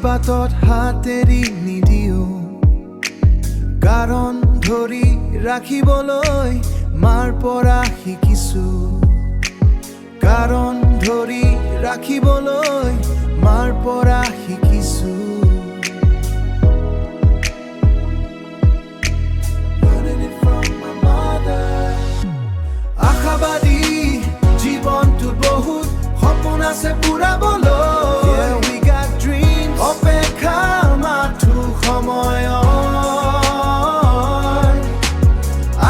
পাতত হাতেৰি নিদিও কাৰণ ধৰি ৰাখিবলৈ মাৰ পৰা শিকিছো কাৰণ ধৰি ৰাখিবলৈ মাৰ পৰা শিকিছো আশাবাদী জীৱনটোত বহুত সপোন আছে পুৰাবলৈ we got dreams অপেক্ষা মাথো সময়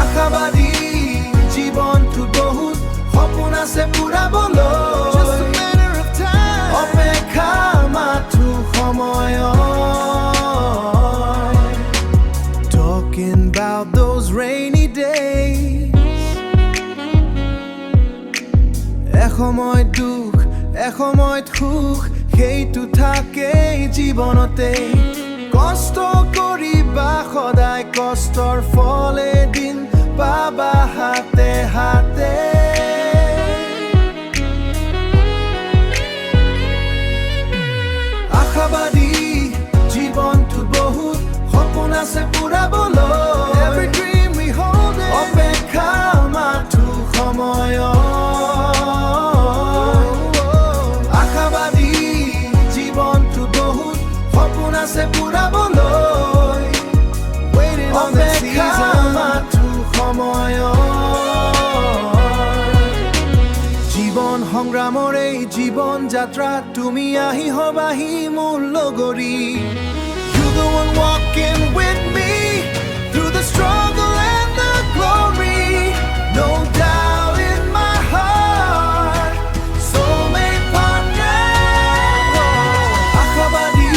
আশাবাদী জীৱনটোত বহুত সপোন আছে পুৰাবলৈ অপেক্ষা মাথো সময় talking about those rainy days এসময়ত দুখ এসময়ত সুখ সেইটো থাকেই জীৱনতে কষ্ট কৰিবা সদায় কষ্টৰ ফল এদিন পাবা হাতে হাতে আশাবাদী জীৱনটোত বহুত সপোন আছে পুৰাবলৈ every dream we hold it অপেক্ষা মাথো সময় আশাবাদী জীৱনটোত বহুত সপোন আছে পুৰাবলৈ অপেক্ষা মাথো সময় জীৱন সংগ্ৰামৰ এই জীৱন যাত্ৰা তুমি আহি হবাহি মোৰ লগৰী You the one walking with me through the struggle and the glory No doubt in my heart soulmate partner আশাবাদী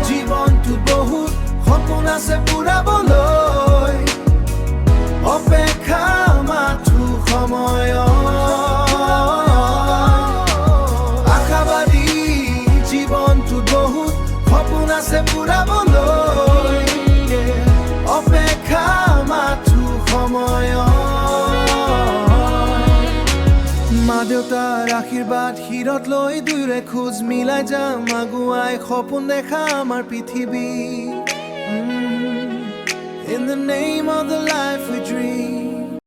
জীৱনটোত বহুত সপোন আছে পুৰাবলৈ অপেক্ষা মাথো সময় আশাবাদী জীৱনটোত বহুত সপোন আছে পুৰাবলৈ অপেক্ষা মাথো সময় মা দেউতাৰ আশীৰ্বাদ শিৰত লৈ দুয়োৰে খোজ মিলাই যাম আগুৱাই সপোন দেখা আমাৰ পৃথিৱী In the name of the life we dream